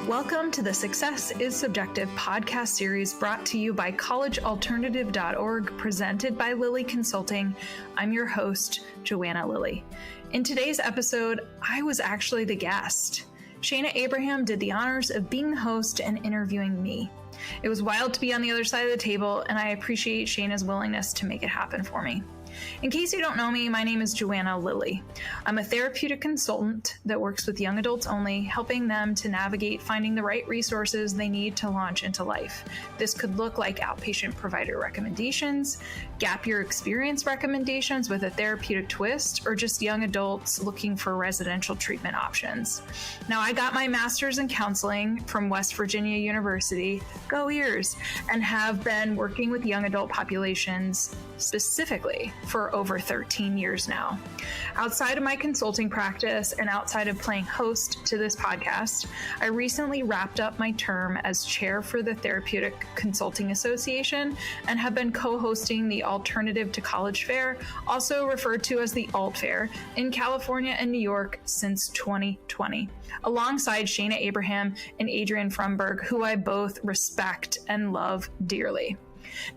Welcome to the Success is Subjective podcast series brought to you by collegealternative.org, presented by Lilley Consulting. I'm your host, Joanna Lilley. In today's episode, I was actually the guest. Shayna Abraham did the honors of being the host and interviewing me. It was wild to be on the other side of the table, and I appreciate Shayna's willingness to make it happen for me. In case you don't know me, my name is Joanna Lilley. I'm a therapeutic consultant that works with young adults only, helping them to navigate finding the right resources they need to launch into life. This could look like outpatient provider recommendations, gap year experience recommendations with a therapeutic twist, or just young adults looking for residential treatment options. Now, I got my master's in counseling from West Virginia University, go Ears, and have been working with young adult populations specifically for over 13 years now. Outside of my consulting practice and outside of playing host to this podcast, I recently wrapped up my term as chair for the Therapeutic Consulting Association and have been co-hosting the Alternative to College Fair, also referred to as the Alt Fair, in California and New York since 2020, alongside Shayna Abraham and Adrian Fromberg, who I both respect and love dearly.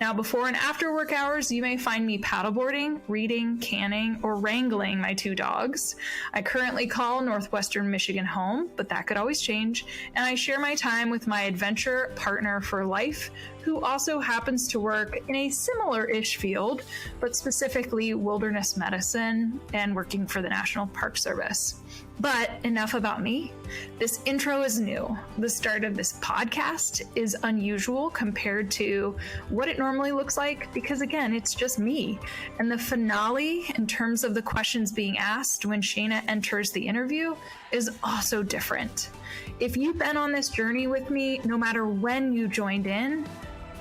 Now, before and after work hours, you may find me paddleboarding, reading, canning, or wrangling my two dogs. I currently call Northwestern Michigan home, but that could always change, and I share my time with my adventure partner for life, who also happens to work in a similar-ish field, but specifically wilderness medicine and working for the National Park Service. But enough about me. This intro is new. The start of this podcast is unusual compared to what it normally looks like because, again, it's just me. And the finale, in terms of the questions being asked when Shayna enters the interview, is also different. If you've been on this journey with me, no matter when you joined in,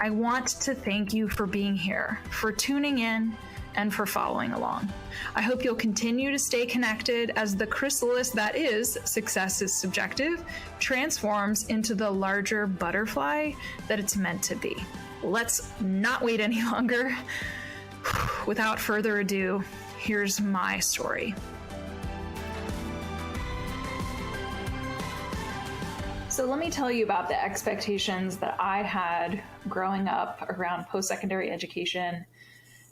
I want to thank you for being here, for tuning in, and for following along. I hope you'll continue to stay connected as the chrysalis that is Success is Subjective transforms into the larger butterfly that it's meant to be. Let's not wait any longer. Without further ado, here's my story. So let me tell you about the expectations that I had growing up around post-secondary education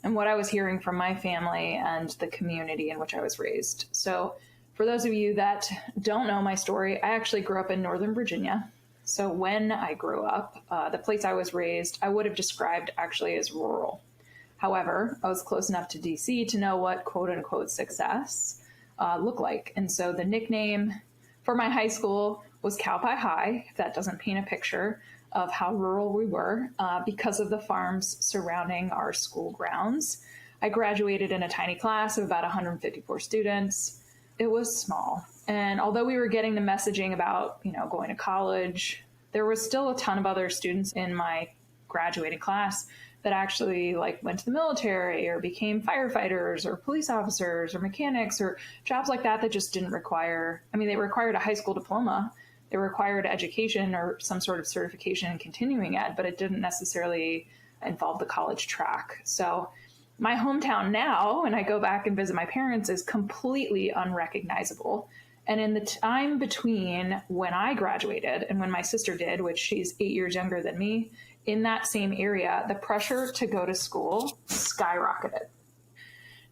and what I was hearing from my family and the community in which I was raised. So for those of you that don't know my story, I actually grew up in Northern Virginia. So when I grew up, the place I was raised, I would have described actually as rural. However, I was close enough to DC to know what quote unquote success looked like. And so the nickname for my high school was Cow Pie High, if that doesn't paint a picture of how rural we were, because of the farms surrounding our school grounds. I graduated in a tiny class of about 154 students. It was small. And although we were getting the messaging about, going to college, there was still a ton of other students in my graduating class that actually went to the military or became firefighters or police officers or mechanics or jobs like that just didn't require, they required a high school diploma. It required education or some sort of certification in continuing ed, but it didn't necessarily involve the college track. So my hometown now, when I go back and visit my parents, is completely unrecognizable. And in the time between when I graduated and when my sister did, which she's 8 years younger than me, in that same area, the pressure to go to school skyrocketed.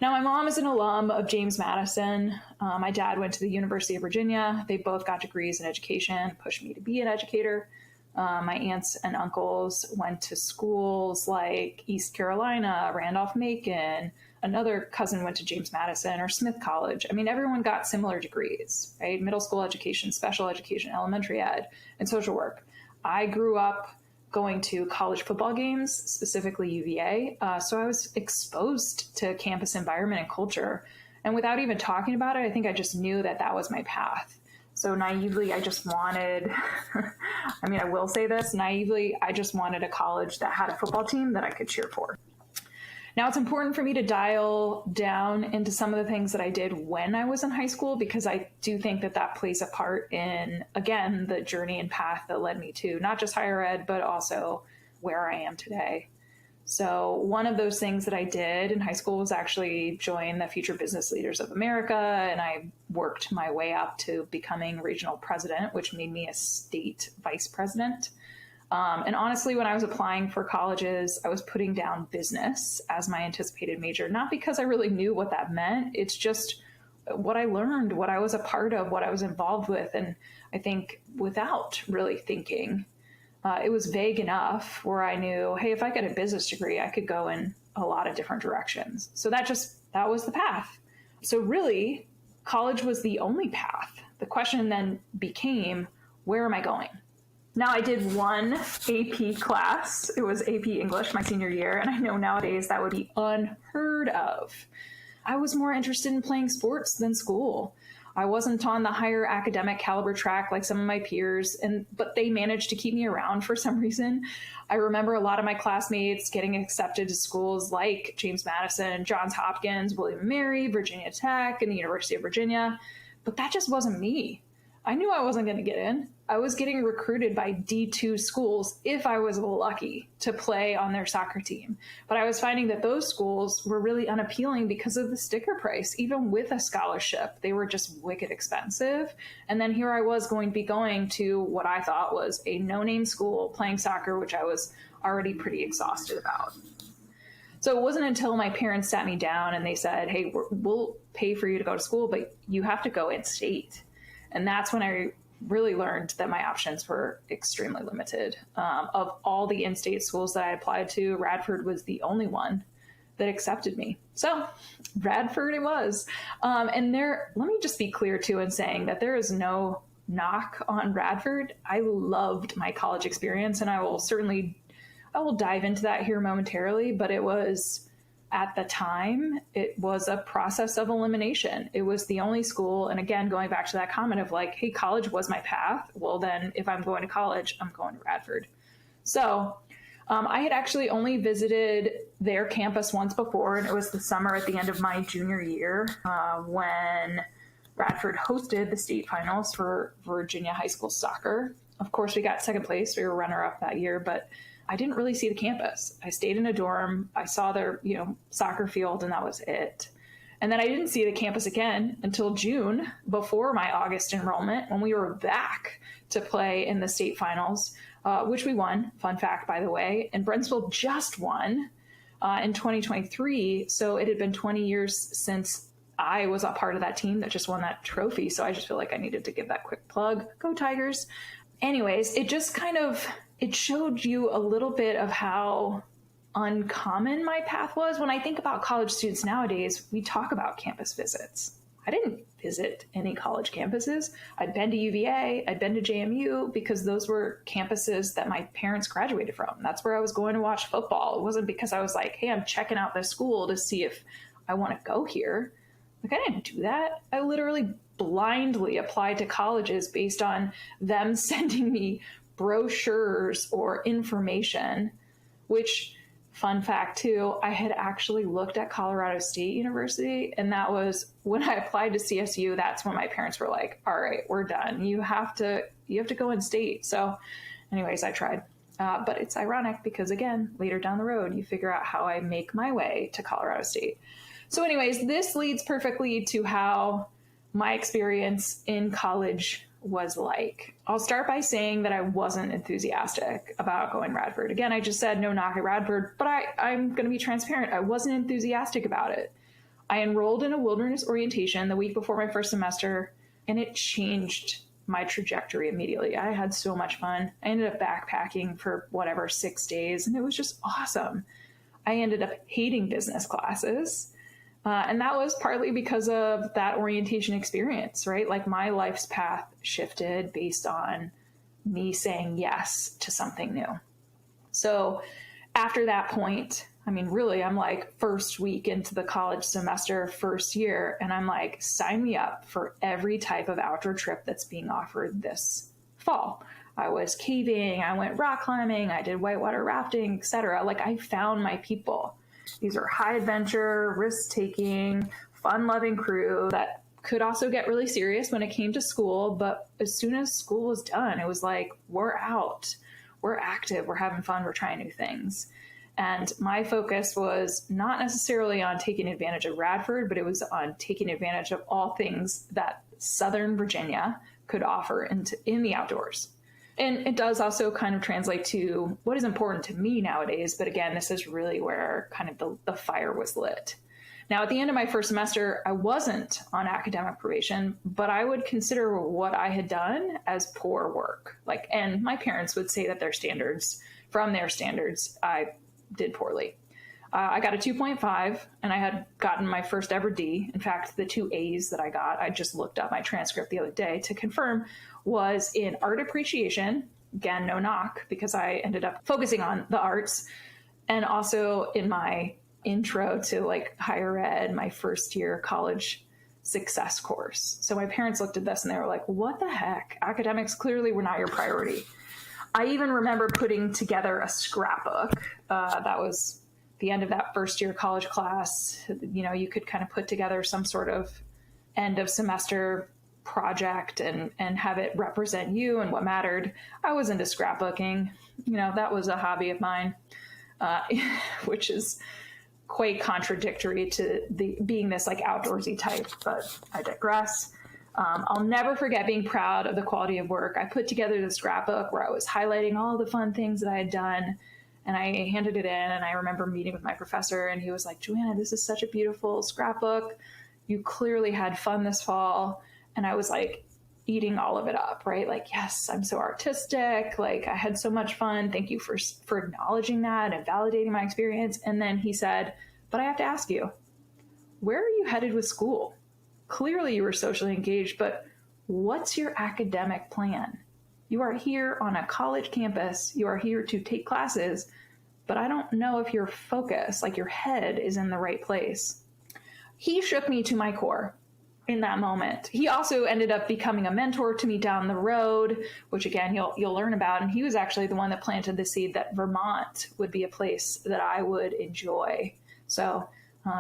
Now, my mom is an alum of James Madison. My dad went to the University of Virginia. They both got degrees in education, pushed me to be an educator. My aunts and uncles went to schools like East Carolina, Randolph-Macon. Another cousin went to James Madison or Smith College. Everyone got similar degrees, right? Middle school education, special education, elementary ed, and social work. I grew up going to college football games, specifically UVA. So I was exposed to campus environment and culture. And without even talking about it, I think I just knew that was my path. So naively, I just wanted, I will say this, naively, I just wanted a college that had a football team that I could cheer for. Now, it's important for me to dial down into some of the things that I did when I was in high school, because I do think that plays a part in, again, the journey and path that led me to not just higher ed, but also where I am today. So one of those things that I did in high school was actually join the Future Business Leaders of America. And I worked my way up to becoming regional president, which made me a state vice president. And honestly, when I was applying for colleges, I was putting down business as my anticipated major, not because I really knew what that meant. It's just what I learned, what I was a part of, what I was involved with. And I think without really thinking, it was vague enough where I knew, hey, if I got a business degree, I could go in a lot of different directions. So that was the path. So really, college was the only path. The question then became, where am I going? Now, I did one AP class. It was AP English my senior year. And I know nowadays that would be unheard of. I was more interested in playing sports than school. I wasn't on the higher academic caliber track like some of my peers, but they managed to keep me around for some reason. I remember a lot of my classmates getting accepted to schools like James Madison, Johns Hopkins, William & Mary, Virginia Tech, and the University of Virginia, but that just wasn't me. I knew I wasn't going to get in. I was getting recruited by D2 schools if I was lucky to play on their soccer team. But I was finding that those schools were really unappealing because of the sticker price. Even with a scholarship, they were just wicked expensive. And then here I was going to be going to what I thought was a no-name school playing soccer, which I was already pretty exhausted about. So it wasn't until my parents sat me down and they said, hey, we'll pay for you to go to school, but you have to go in-state. And that's when I really learned that my options were extremely limited. Of all the in-state schools that I applied to, Radford was the only one that accepted me. So Radford it was. And let me just be clear too in saying that there is no knock on Radford. I loved my college experience, and I will dive into that here momentarily, but it was, at the time, it was a process of elimination. It was the only school. And again, going back to that comment of like, hey, college was my path. Well, then if I'm going to college, I'm going to Radford. So I had actually only visited their campus once before, and it was the summer at the end of my junior year when Radford hosted the state finals for Virginia high school soccer. Of course, we got second place. We were runner-up that year, but I didn't really see the campus. I stayed in a dorm. I saw their, soccer field, and that was it. And then I didn't see the campus again until June, before my August enrollment, when we were back to play in the state finals, which we won. Fun fact, by the way. And Brentsville just won in 2023. So it had been 20 years since I was a part of that team that just won that trophy. So I just feel like I needed to give that quick plug. Go Tigers. Anyways, it just it showed you a little bit of how uncommon my path was. When I think about college students nowadays, we talk about campus visits. I didn't visit any college campuses. I'd been to UVA, I'd been to JMU, because those were campuses that my parents graduated from. That's where I was going to watch football. It wasn't because I was like, hey, I'm checking out this school to see if I want to go here. Like, I didn't do that. I literally blindly applied to colleges based on them sending me brochures or information, which, fun fact too, I had actually looked at Colorado State University, and that was when I applied to CSU. That's when my parents were like, all right, we're done. You have to go in state. So anyways, I tried. But it's ironic because, again, later down the road, you figure out how I make my way to Colorado State. So anyways, this leads perfectly to how my experience in college was like. I'll start by saying that I wasn't enthusiastic about going to Radford. Again, I just said no knock at Radford, but I'm going to be transparent. I wasn't enthusiastic about it. I enrolled in a wilderness orientation the week before my first semester, and it changed my trajectory immediately. I had so much fun. I ended up backpacking for 6 days, and it was just awesome. I ended up hating business classes. And that was partly because of that orientation experience, right? Like, my life's path shifted based on me saying yes to something new. So after that point, really, I'm like first week into the college semester, first year, and I'm like, sign me up for every type of outdoor trip that's being offered this fall. I was caving, I went rock climbing, I did whitewater rafting, etc. Like, I found my people. These are high adventure, risk-taking, fun-loving crew that could also get really serious when it came to school. But as soon as school was done, it was like, we're out, we're active, we're having fun, we're trying new things. And my focus was not necessarily on taking advantage of Radford, but it was on taking advantage of all things that Southern Virginia could offer in the outdoors. And it does also kind of translate to what is important to me nowadays. But again, this is really where kind of the fire was lit. Now, at the end of my first semester, I wasn't on academic probation, but I would consider what I had done as poor work. And my parents would say that from their standards, I did poorly. I got a 2.5 and I had gotten my first ever D. In fact, the 2 A's that I got, I just looked up my transcript the other day to confirm, was in art appreciation. Again, no knock, because I ended up focusing on the arts, and also in my intro to higher ed, my first year college success course. So my parents looked at this and they were like, what the heck? Academics clearly were not your priority. I even remember putting together a scrapbook. That was the end of that first year college class. You could kind of put together some sort of end of semester project and have it represent you and what mattered. I was into scrapbooking. That was a hobby of mine, which is quite contradictory to being this outdoorsy type, but I digress. I'll never forget being proud of the quality of work. I put together the scrapbook where I was highlighting all the fun things that I had done, and I handed it in, and I remember meeting with my professor, and he was like, Joanna, this is such a beautiful scrapbook. You clearly had fun this fall. And I was eating all of it up, right? Yes, I'm so artistic. I had so much fun. Thank you for acknowledging that and validating my experience. And then he said, but I have to ask you, where are you headed with school? Clearly you were socially engaged, but what's your academic plan? You are here on a college campus. You are here to take classes, but I don't know if your focus, your head, is in the right place. He shook me to my core in that moment. He also ended up becoming a mentor to me down the road, which again, you'll learn about. And he was actually the one that planted the seed that Vermont would be a place that I would enjoy. So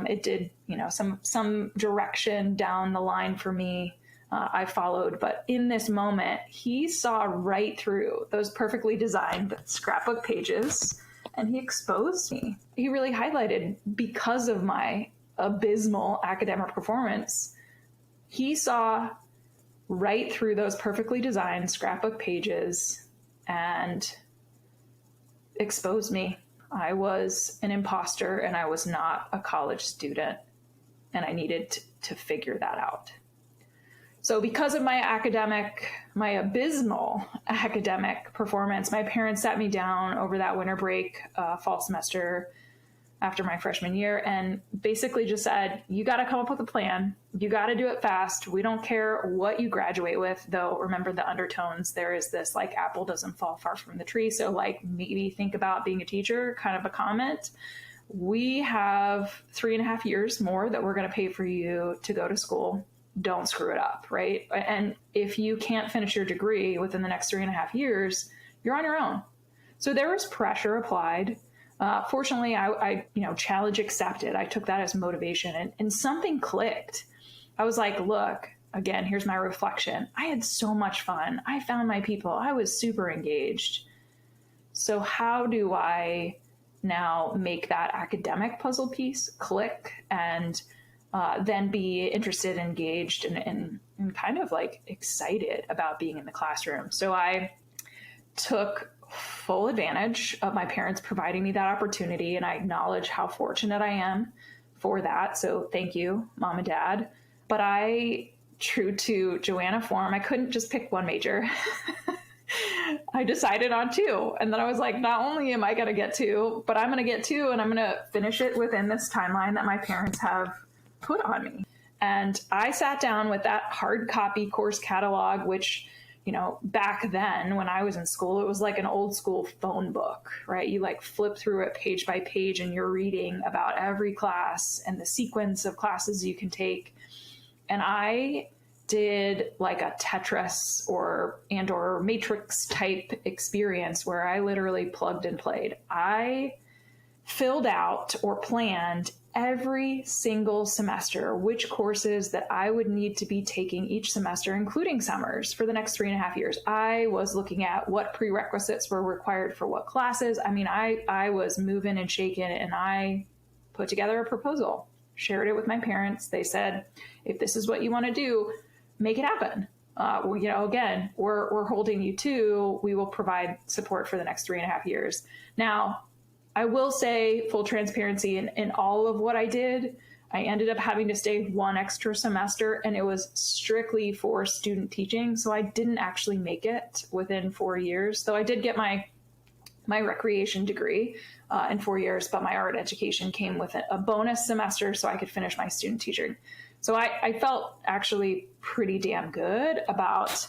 it did, some direction down the line for me. I followed, but in this moment, he saw right through those perfectly designed scrapbook pages and he exposed me. He really highlighted, because of my abysmal academic performance, he saw right through those perfectly designed scrapbook pages and exposed me. I was an imposter and I was not a college student, and I needed to figure that out. So because of my abysmal academic performance, my parents sat me down over that winter break, fall semester after my freshman year, and basically just said, you got to come up with a plan. You got to do it fast. We don't care what you graduate with, though. Remember the undertones. There is this apple doesn't fall far from the tree. So maybe think about being a teacher kind of a comment. We have 3.5 years more that we're going to pay for you to go to school. Don't screw it up, right? And if you can't finish your degree within the next 3.5 years, you're on your own. So there was pressure applied. Fortunately, I challenge accepted. I took that as motivation, and something clicked. I was like, look, again, here's my reflection. I had so much fun. I found my people. I was super engaged. So how do I now make that academic puzzle piece click and then be interested, engaged, and kind of excited about being in the classroom? So I took full advantage of my parents providing me that opportunity, and I acknowledge how fortunate I am for that. So thank you, Mom and Dad. But I, true to Joanna form, I couldn't just pick one major. I decided on 2. And then I was like, not only am I going to get 2, but I'm going to get 2 and I'm going to finish it within this timeline that my parents have put on me. And I sat down with that hard copy course catalog, which back then when I was in school, it was like an old school phone book, right? You flip through it page by page and you're reading about every class and the sequence of classes you can take. And I did a Tetris or Matrix type experience where I literally plugged and played. I filled out or planned every single semester which courses that I would need to be taking each semester, including summers, for the next 3.5 years. I was looking at what prerequisites were required for what classes. I mean, I was moving and shaking, and I put together a proposal, shared it with my parents. They said, if this is what you want to do, make it happen. Again, we're holding you to, we will provide support for the next 3.5 years. Now, I will say, full transparency, in all of what I did, I ended up having to stay one extra semester, and it was strictly for student teaching. So I didn't actually make it within 4 years, though I did get my recreation degree in 4 years, but my art education came with a bonus semester so I could finish my student teaching. So I felt actually pretty damn good about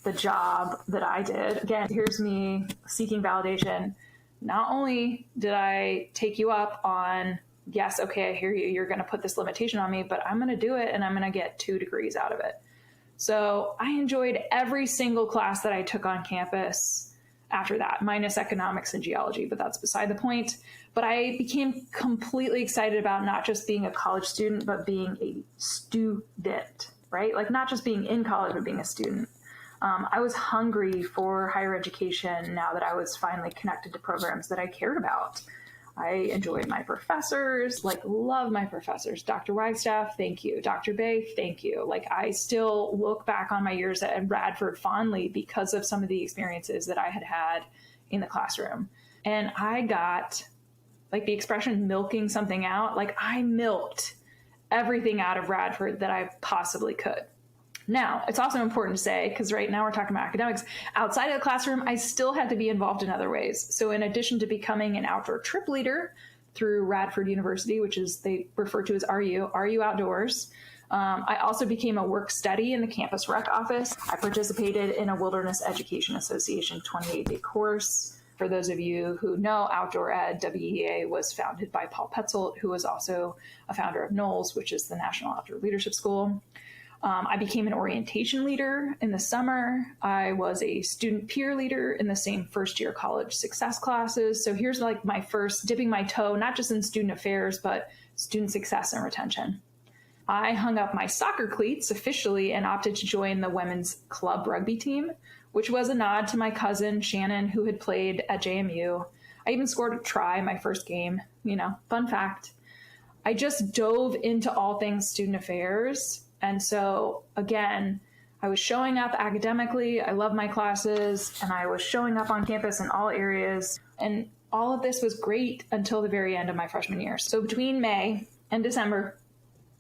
the job that I did. Again, here's me seeking validation. Not only did I take you up on, yes, okay, I hear you, you're going to put this limitation on me, but I'm going to do it, and I'm going to get 2 degrees out of it. So I enjoyed every single class that I took on campus after that, minus economics and geology, but that's beside the point. But I became completely excited about not just being a college student, but being a student, right? Like not just being in college, but being a student. I was hungry for higher education now that I was finally connected to programs that I cared about. I enjoyed my professors, love my professors. Dr. Wagstaff, thank you. Dr. Bay, thank you. I still look back on my years at Radford fondly because of some of the experiences that I had had in the classroom. And I got, the expression milking something out, I milked everything out of Radford that I possibly could. Now, it's also important to say, because right now we're talking about academics, outside of the classroom, I still had to be involved in other ways. So in addition to becoming an outdoor trip leader through Radford University, which is they refer to as RU Outdoors, I also became a work study in the campus rec office. I participated in a Wilderness Education Association 28-day course. For those of you who know, Outdoor Ed, WEA, was founded by Paul Petzold, who was also a founder of NOLS, which is the National Outdoor Leadership School. I became an orientation leader in the summer. I was a student peer leader in the same first-year college success classes. So here's my first dipping my toe, not just in student affairs, but student success and retention. I hung up my soccer cleats officially and opted to join the women's club rugby team, which was a nod to my cousin, Shannon, who had played at JMU. I even scored a try my first game, fun fact. I just dove into all things student affairs. And so, again, I was showing up academically. I love my classes, and I was showing up on campus in all areas. And all of this was great until the very end of my freshman year. So between May and December,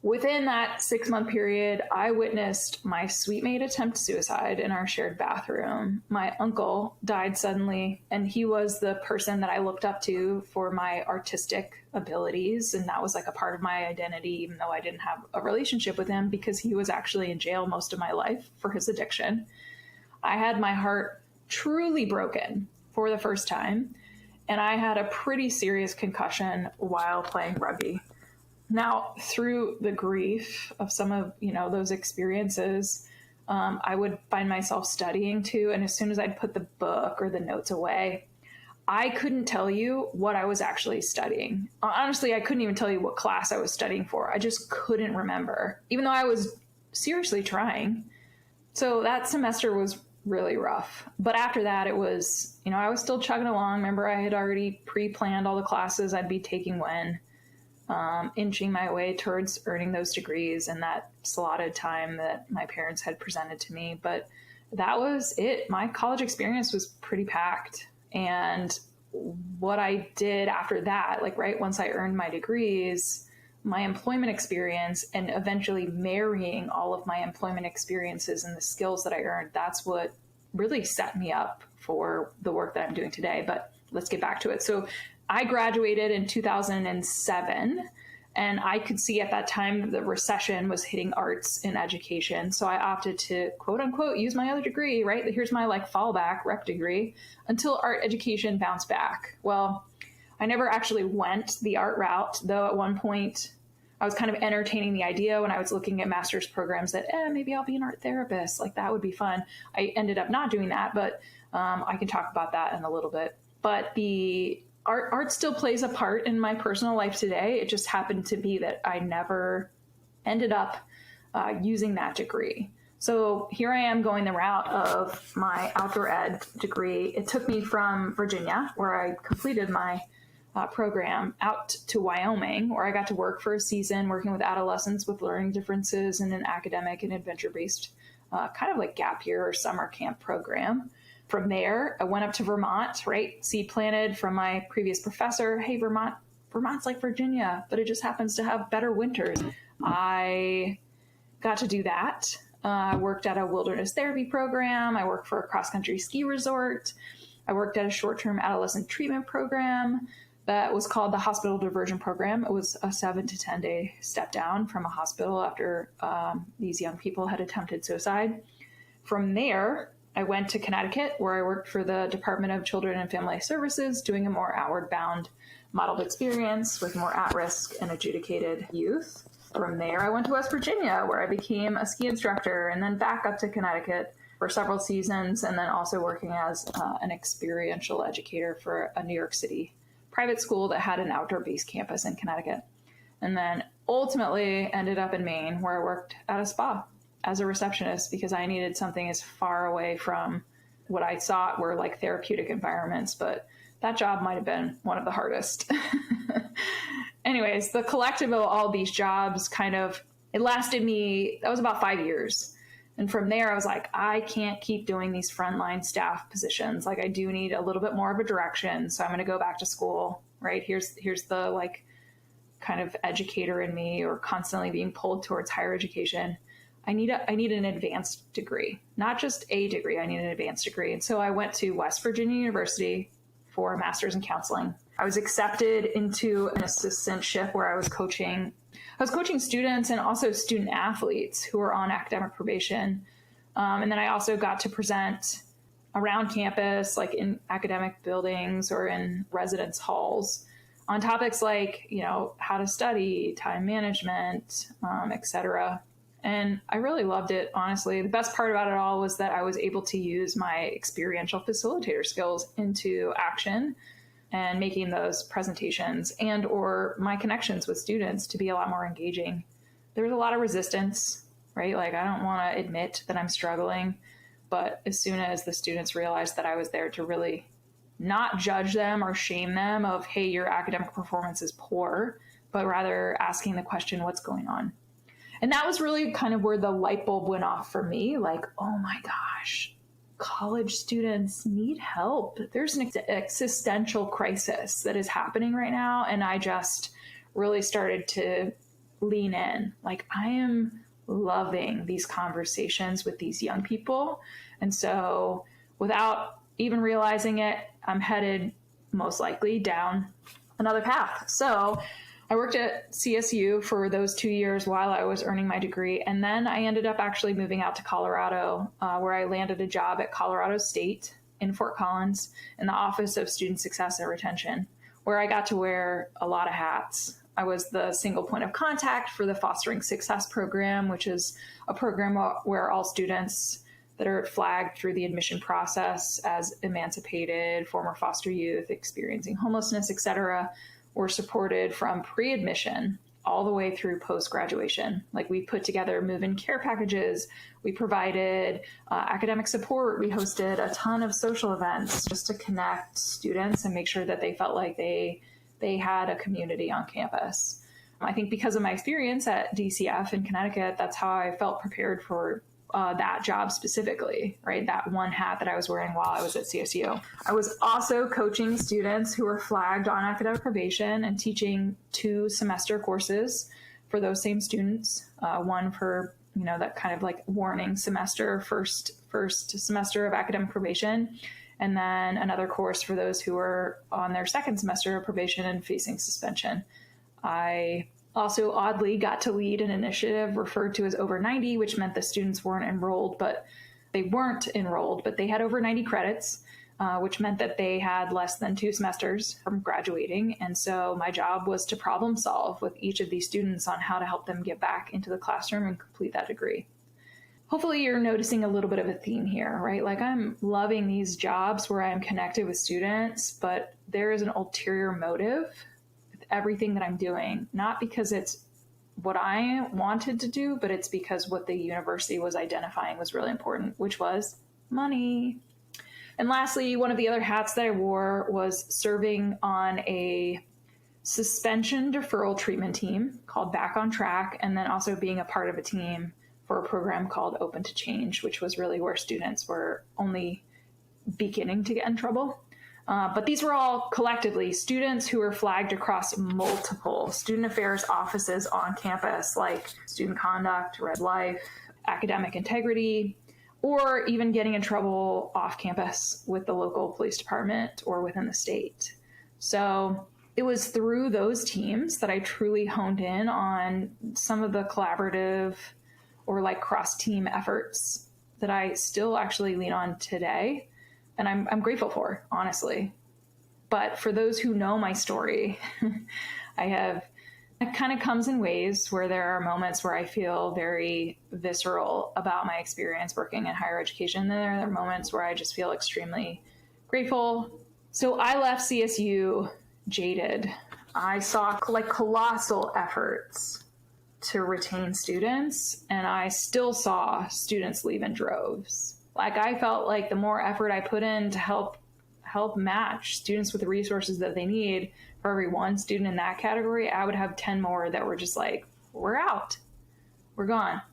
within that 6-month period, I witnessed my suite mate attempt suicide in our shared bathroom. My uncle died suddenly, and he was the person that I looked up to for my artistic abilities. And that was a part of my identity, even though I didn't have a relationship with him because he was actually in jail most of my life for his addiction. I had my heart truly broken for the first time, and I had a pretty serious concussion while playing rugby. Now, through the grief of some of, those experiences, I would find myself studying too. And as soon as I'd put the book or the notes away, I couldn't tell you what I was actually studying. Honestly, I couldn't even tell you what class I was studying for. I just couldn't remember, even though I was seriously trying. So that semester was really rough. But after that, it was, I was still chugging along. Remember, I had already pre-planned all the classes I'd be taking when. Inching my way towards earning those degrees in that slotted time that my parents had presented to me. But that was it. My college experience was pretty packed. And what I did after that, right once I earned my degrees, my employment experience and eventually marrying all of my employment experiences and the skills that I earned, that's what really set me up for the work that I'm doing today. But let's get back to it. So I graduated in 2007, and I could see at that time the recession was hitting arts in education. So I opted to, quote unquote, use my other degree, right? Here's my fallback rec degree until art education bounced back. Well, I never actually went the art route, though at one point I was kind of entertaining the idea when I was looking at master's programs that maybe I'll be an art therapist. That would be fun. I ended up not doing that, but I can talk about that in a little bit. But the art still plays a part in my personal life today. It just happened to be that I never ended up using that degree. So here I am going the route of my outdoor ed degree. It took me from Virginia, where I completed my program, out to Wyoming, where I got to work for a season working with adolescents with learning differences in an academic and adventure-based kind of like gap year or summer camp program. From there, I went up to Vermont, right? Seed planted from my previous professor. Hey, Vermont's like Virginia, but it just happens to have better winters. I got to do that. I worked at a wilderness therapy program. I worked for a cross-country ski resort. I worked at a short-term adolescent treatment program that was called the Hospital Diversion Program. It was a 7 to 10 day step down from a hospital after these young people had attempted suicide. From there, I went to Connecticut, where I worked for the Department of Children and Family Services, doing a more outward-bound modeled experience with more at-risk and adjudicated youth. From there, I went to West Virginia, where I became a ski instructor, and then back up to Connecticut for several seasons, and then also working as an experiential educator for a New York City private school that had an outdoor-based campus in Connecticut. And then ultimately ended up in Maine, where I worked at a spa as a receptionist because I needed something as far away from what I thought were like therapeutic environments, but that job might have been one of the hardest. Anyways, the collective of all these jobs it lasted me, that was about 5 years. And from there, I was like, I can't keep doing these frontline staff positions. Like I do need a little bit more of a direction. So I'm going to go back to school, right? Here's the like kind of educator in me, or constantly being pulled towards higher education. I need an advanced degree, not just a degree. I need an advanced degree. And so I went to West Virginia University for a master's in counseling. I was accepted into an assistantship where I was coaching students and also student athletes who were on academic probation. And then I also got to present around campus, like in academic buildings or in residence halls, on topics like, how to study, time management, et cetera. And I really loved it, honestly. The best part about it all was that I was able to use my experiential facilitator skills into action and making those presentations and or my connections with students to be a lot more engaging. There was a lot of resistance, right? Like I don't want to admit that I'm struggling, but as soon as the students realized that I was there to really not judge them or shame them of, hey, your academic performance is poor, but rather asking the question, what's going on? And that was really kind of where the light bulb went off for me. Like, oh my gosh, college students need help. There's an existential crisis that is happening right now. And I just really started to lean in. Like, I am loving these conversations with these young people. And so without even realizing it, I'm headed most likely down another path. So I worked at CSU for those 2 years while I was earning my degree. And then I ended up actually moving out to Colorado, where I landed a job at Colorado State in Fort Collins in the Office of Student Success and Retention, where I got to wear a lot of hats. I was the single point of contact for the Fostering Success program, which is a program where all students that are flagged through the admission process as emancipated, former foster youth, experiencing homelessness, et cetera, were supported from pre-admission all the way through post-graduation. Like we put together move-in care packages, we provided academic support, we hosted a ton of social events just to connect students and make sure that they felt like they had a community on campus. I think because of my experience at DCF in Connecticut, that's how I felt prepared for that job specifically, right? That one hat that I was wearing while I was at CSU. I was also coaching students who were flagged on academic probation and teaching 2 semester courses for those same students. One for, that kind of like warning semester, first semester of academic probation. And then another course for those who were on their second semester of probation and facing suspension. I also oddly got to lead an initiative referred to as Over 90, which meant the students weren't enrolled, but they had over 90 credits, which meant that they had less than 2 semesters from graduating. And so my job was to problem solve with each of these students on how to help them get back into the classroom and complete that degree. hopefully you're noticing a little bit of a theme here, right? Like I'm loving these jobs where I'm connected with students, but there is an ulterior motive with everything that I'm doing, not because it's what I wanted to do, but it's because what the university was identifying was really important, which was money. And lastly, one of the other hats that I wore was serving on a suspension deferral treatment team called Back on Track, and then also being a part of a team for a program called Open to Change, which was really where students were only beginning to get in trouble. But these were all collectively students who were flagged across multiple student affairs offices on campus, like student conduct, red life, academic integrity, or even getting in trouble off campus with the local police department or within the state. So it was through those teams that I truly honed in on some of the collaborative or like cross-team efforts that I still actually lean on today. And I'm grateful for, honestly. But for those who know my story, it kind of comes in waves where there are moments where I feel very visceral about my experience working in higher education. There are moments where I just feel extremely grateful. So I left CSU jaded. I saw like colossal efforts to retain students, and I still saw students leave in droves. Like I felt like the more effort I put in to help match students with the resources that they need, for every one student in that category, I would have 10 more that were just like, we're out, we're gone.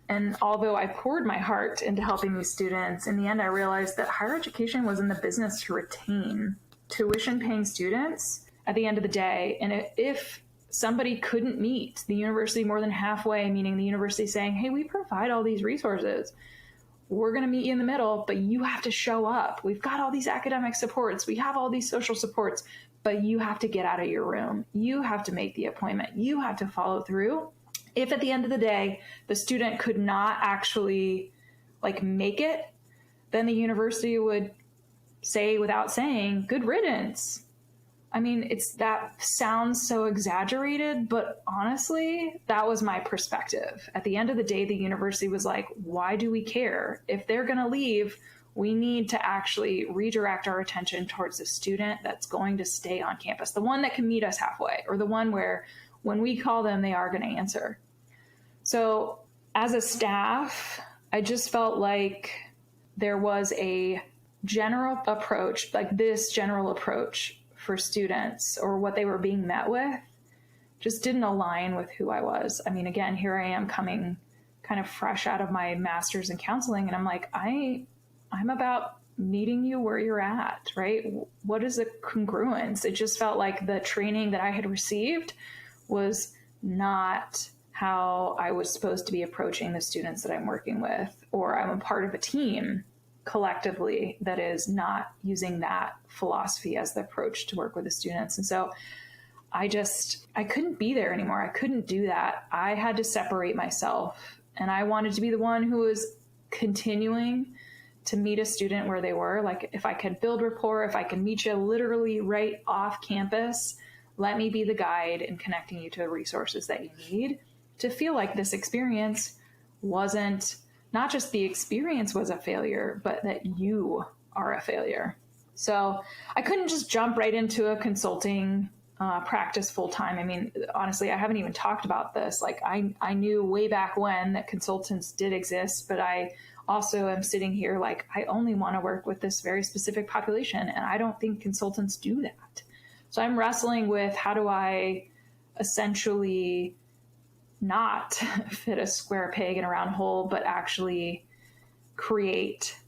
And although I poured my heart into helping these students, in the end, I realized that higher education was in the business to retain tuition-paying students at the end of the day. And if somebody couldn't meet the university more than halfway, meaning the university saying, hey, we provide all these resources, we're going to meet you in the middle, but you have to show up. We've got all these academic supports. We have all these social supports, but you have to get out of your room. You have to make the appointment. You have to follow through. If at the end of the day, the student could not actually like make it, then the university would say without saying, good riddance. I mean, that sounds so exaggerated, but honestly, that was my perspective. At the end of the day, the university was like, why do we care? If they're going to leave, we need to actually redirect our attention towards the student that's going to stay on campus, the one that can meet us halfway, or the one where when we call them, they are going to answer. So as a staff, I just felt like there was a general approach, like this general approach for students, or what they were being met with, just didn't align with who I was. I mean, again, here I am coming kind of fresh out of my master's in counseling, and I'm like, I'm about meeting you where you're at, right? What is the congruence? It just felt like the training that I had received was not how I was supposed to be approaching the students that I'm working with, or I'm a part of a team collectively that is not using that philosophy as the approach to work with the students. And so I couldn't be there anymore. I couldn't do that. I had to separate myself, and I wanted to be the one who was continuing to meet a student where they were. Like, if I could build rapport, if I can meet you literally right off campus, let me be the guide in connecting you to the resources that you need to feel like this experience wasn't, not just the experience was a failure, but that you are a failure. So I couldn't just jump right into a consulting practice full time. I mean, honestly, I haven't even talked about this. Like I knew way back when that consultants did exist, but I also am sitting here like, I only want to work with this very specific population, and I don't think consultants do that. So I'm wrestling with, how do I essentially not fit a square peg in a round hole, but actually create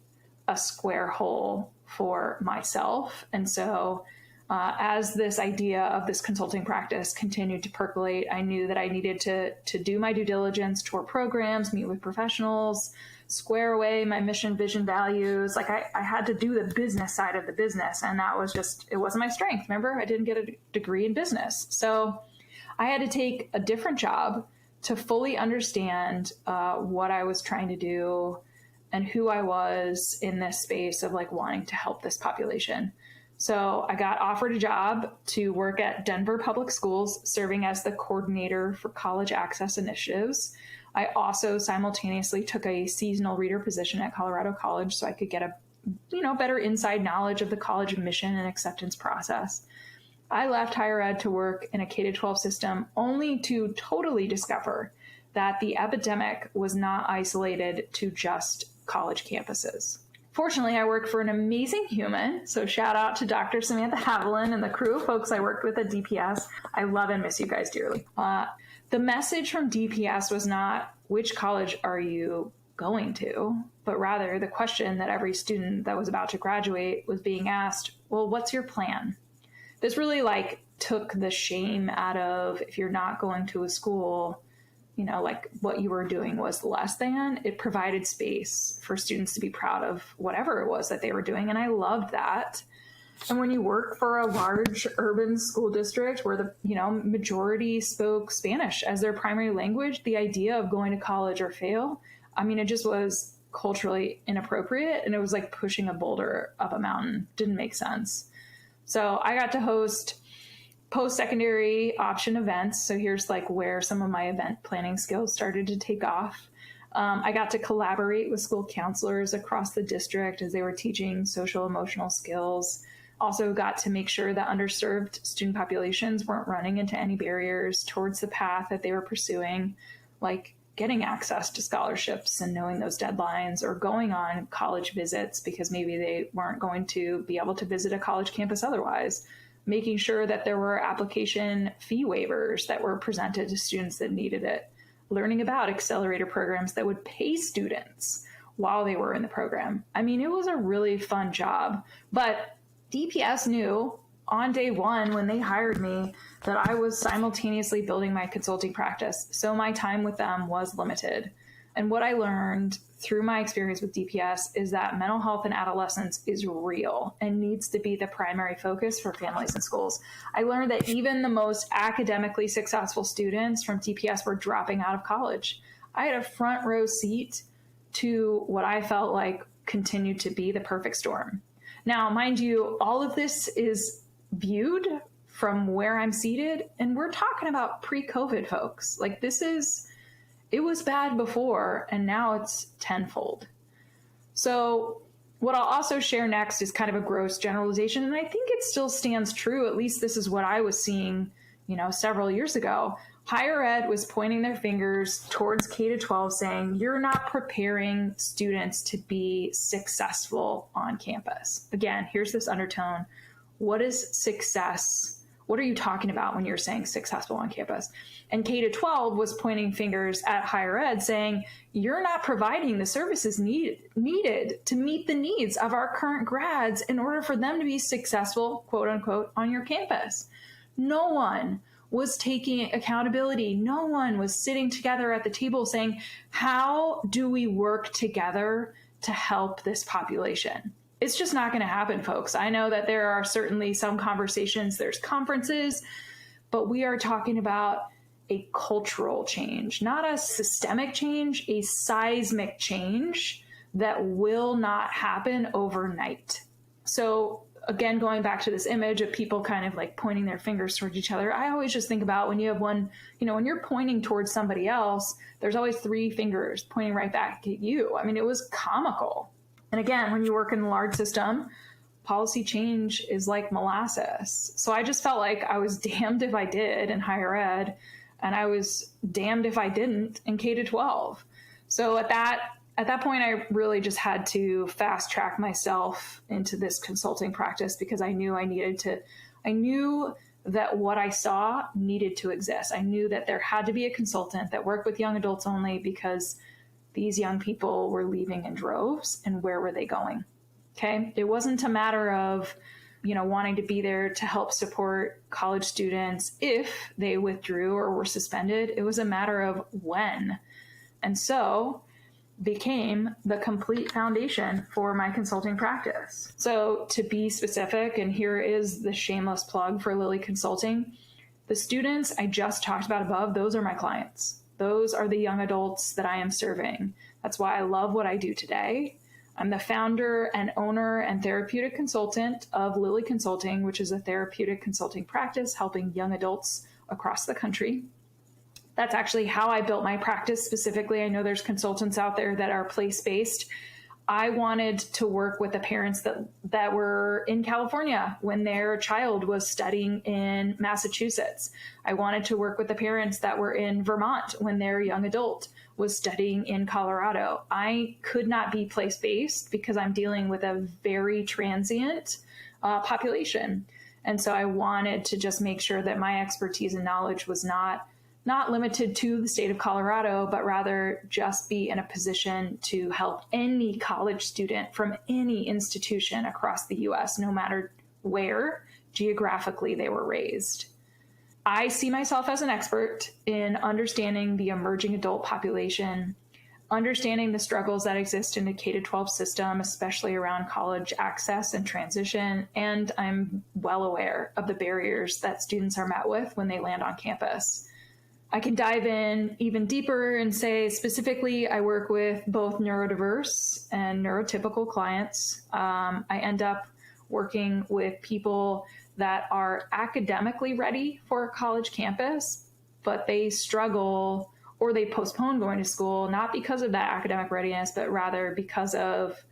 a square hole for myself. And so as this idea of this consulting practice continued to percolate, I knew that I needed to do my due diligence, tour programs, meet with professionals, square away my mission, vision, values. Like I had to do the business side of the business. And that was just, it wasn't my strength. Remember, I didn't get a degree in business. So I had to take a different job to fully understand what I was trying to do and who I was in this space of like wanting to help this population. So I got offered a job to work at Denver Public Schools, serving as the coordinator for college access initiatives. I also simultaneously took a seasonal reader position at Colorado College so I could get a better inside knowledge of the college admission and acceptance process. I left higher ed to work in a K-12 system only to totally discover that the epidemic was not isolated to just college campuses. Fortunately, I worked for an amazing human, so shout out to Dr. Samantha Haviland and the crew of folks I worked with at DPS. I love and miss you guys dearly. The message from DPS was not, which college are you going to, but rather the question that every student that was about to graduate was being asked, well, what's your plan? This really took the shame out of, if you're not going to a school, what you were doing was less than. It provided space for students to be proud of whatever it was that they were doing. And I loved that. And when you work for a large urban school district where the majority spoke Spanish as their primary language, the idea of going to college or fail, it just was culturally inappropriate. And it was like pushing a boulder up a mountain. Didn't make sense. So I got to host post-secondary option events. So here's where some of my event planning skills started to take off. I got to collaborate with school counselors across the district as they were teaching social emotional skills. Also got to make sure that underserved student populations weren't running into any barriers towards the path that they were pursuing, like getting access to scholarships and knowing those deadlines, or going on college visits because maybe they weren't going to be able to visit a college campus otherwise. Making sure that there were application fee waivers that were presented to students that needed it, learning about accelerator programs that would pay students while they were in the program. It was a really fun job, but DPS knew on day one when they hired me that I was simultaneously building my consulting practice, so my time with them was limited. And what I learned through my experience with DPS is that mental health in adolescence is real and needs to be the primary focus for families and schools. I learned that even the most academically successful students from DPS were dropping out of college. I had a front row seat to what I felt like continued to be the perfect storm. Now, mind you, all of this is viewed from where I'm seated, and we're talking about pre-COVID, folks. It was bad before, and now it's tenfold. So what I'll also share next is kind of a gross generalization, and I think it still stands true. At least this is what I was seeing, several years ago. Higher ed was pointing their fingers towards K-12 saying, you're not preparing students to be successful on campus. Again, here's this undertone. What is success? What are you talking about when you're saying successful on campus? And K-12 was pointing fingers at higher ed saying, you're not providing the services needed to meet the needs of our current grads in order for them to be successful, quote unquote, on your campus. No one was taking accountability. No one was sitting together at the table saying, how do we work together to help this population? It's just not going to happen, folks. I know that there are certainly some conversations, there's conferences, but we are talking about a cultural change, not a systemic change, a seismic change that will not happen overnight. So again, going back to this image of people kind of pointing their fingers towards each other, I always just think about when you have one, when you're pointing towards somebody else, there's always three fingers pointing right back at you. It was comical. And again, when you work in a large system, policy change is like molasses. So I just felt like I was damned if I did in higher ed, and I was damned if I didn't in K-12. So at that point, I really just had to fast track myself into this consulting practice because I knew that what I saw needed to exist. I knew that there had to be a consultant that worked with young adults only because these young people were leaving in droves, and where were they going? Okay. It wasn't a matter of, wanting to be there to help support college students if they withdrew or were suspended. It was a matter of when. And so became the complete foundation for my consulting practice. So to be specific, and here is the shameless plug for Lilley Consulting, the students I just talked about above, those are my clients. Those are the young adults that I am serving. That's why I love what I do today. I'm the founder and owner and therapeutic consultant of Lilley Consulting, which is a therapeutic consulting practice helping young adults across the country. That's actually how I built my practice specifically. I know there's consultants out there that are place-based. I wanted to work with the parents that were in California when their child was studying in Massachusetts. I wanted to work with the parents that were in Vermont when their young adult was studying in Colorado. I could not be place-based because I'm dealing with a very transient population. And so I wanted to just make sure that my expertise and knowledge was not limited to the state of Colorado, but rather just be in a position to help any college student from any institution across the US, no matter where geographically they were raised. I see myself as an expert in understanding the emerging adult population, understanding the struggles that exist in the K-12 system, especially around college access and transition, and I'm well aware of the barriers that students are met with when they land on campus. I can dive in even deeper and say specifically I work with both neurodiverse and neurotypical clients. I end up working with people that are academically ready for a college campus, but they struggle or they postpone going to school, not because of that academic readiness, but rather because of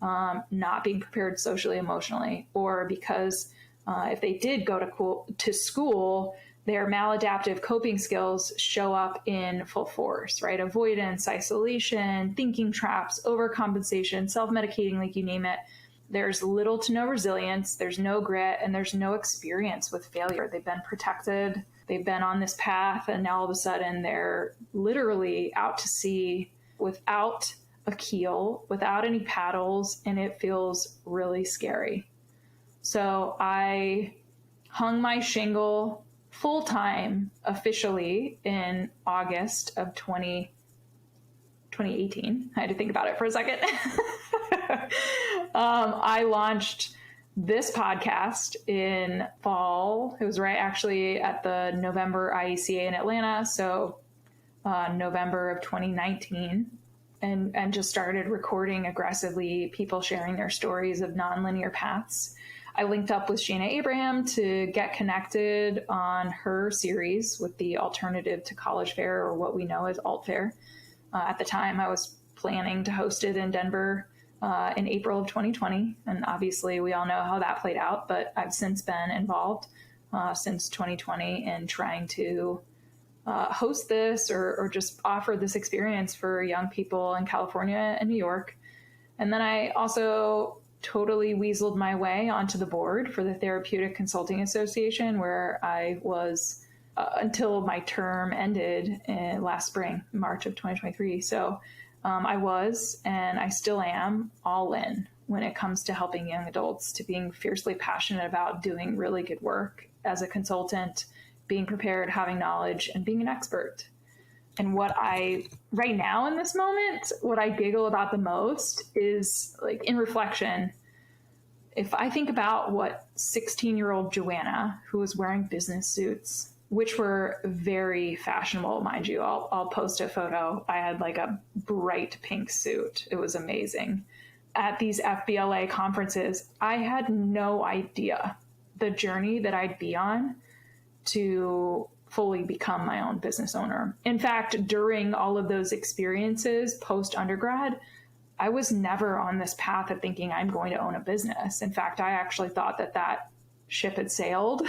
not being prepared socially, emotionally, or because if they did go to school, their maladaptive coping skills show up in full force, right? Avoidance, isolation, thinking traps, overcompensation, self-medicating, like you name it. There's little to no resilience, there's no grit, and there's no experience with failure. They've been protected, they've been on this path, and now all of a sudden they're literally out to sea without a keel, without any paddles, and it feels really scary. So I hung my shingle full-time officially in August of 2018. I had to think about it for a second. I launched this podcast in fall. It was right actually at the November IECA in Atlanta. So November of 2019, and just started recording aggressively people sharing their stories of nonlinear paths. I linked up with Shana Abraham to get connected on her series with the Alternative to College Fair, or what we know as Alt Fair. At the time, I was planning to host it in Denver in April of 2020. And obviously, we all know how that played out, but I've since been involved since 2020 in trying to host this or just offer this experience for young people in California and New York. And then I also totally weaseled my way onto the board for the Therapeutic Consulting Association, where I was until my term ended last spring, March of 2023. So I was, and I still am, all in when it comes to helping young adults, to being fiercely passionate about doing really good work as a consultant, being prepared, having knowledge, and being an expert. And what I, right now in this moment, what I giggle about the most is, like, in reflection, if I think about what 16-year-old Joanna, who was wearing business suits, which were very fashionable, mind you, I'll post a photo. I had like a bright pink suit. It was amazing. At these FBLA conferences, I had no idea the journey that I'd be on to fully become my own business owner. In fact, during all of those experiences post-undergrad, I was never on this path of thinking I'm going to own a business. In fact, I actually thought that ship had sailed.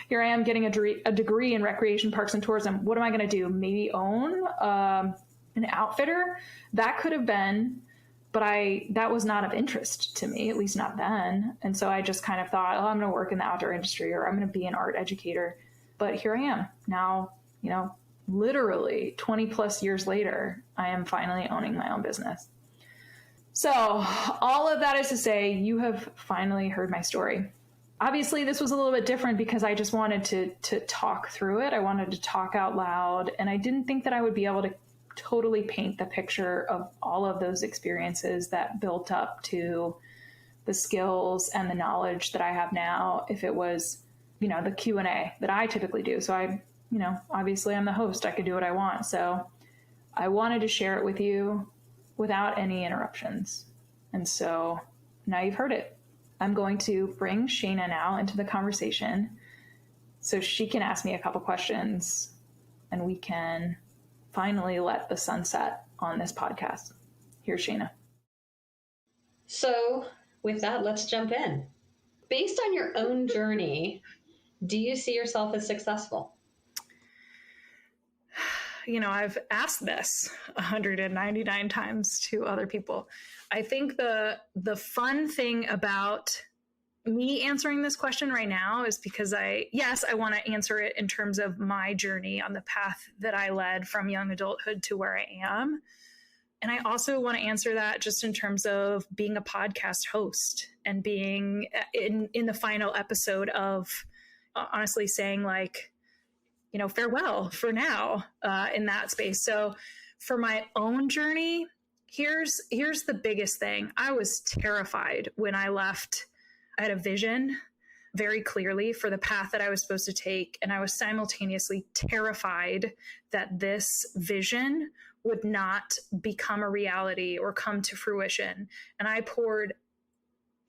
Here I am getting a degree in recreation, parks, and tourism. What am I going to do? Maybe own an outfitter? That could have been, but that was not of interest to me, at least not then. And so I just kind of thought, oh, I'm going to work in the outdoor industry, or I'm going to be an art educator. But here I am now, literally 20 plus years later, I am finally owning my own business. So all of that is to say, you have finally heard my story. Obviously, this was a little bit different because I just wanted to talk through it. I wanted to talk out loud, and I didn't think that I would be able to totally paint the picture of all of those experiences that built up to the skills and the knowledge that I have now if it was, the Q&A that I typically do. So obviously I'm the host. I could do what I want. So I wanted to share it with you without any interruptions. And so now you've heard it. I'm going to bring Shana now into the conversation so she can ask me a couple questions and we can finally let the sun set on this podcast. Here's Shayna. So with that, let's jump in. Based on your own journey, do you see yourself as successful? I've asked this 199 times to other people. I think the fun thing about me answering this question right now is because I want to answer it in terms of my journey on the path that I led from young adulthood to where I am. And I also want to answer that just in terms of being a podcast host and being in the final episode of honestly saying farewell for now in that space. So for my own journey, here's the biggest thing. I was terrified when I left. I had a vision very clearly for the path that I was supposed to take. And I was simultaneously terrified that this vision would not become a reality or come to fruition. And I poured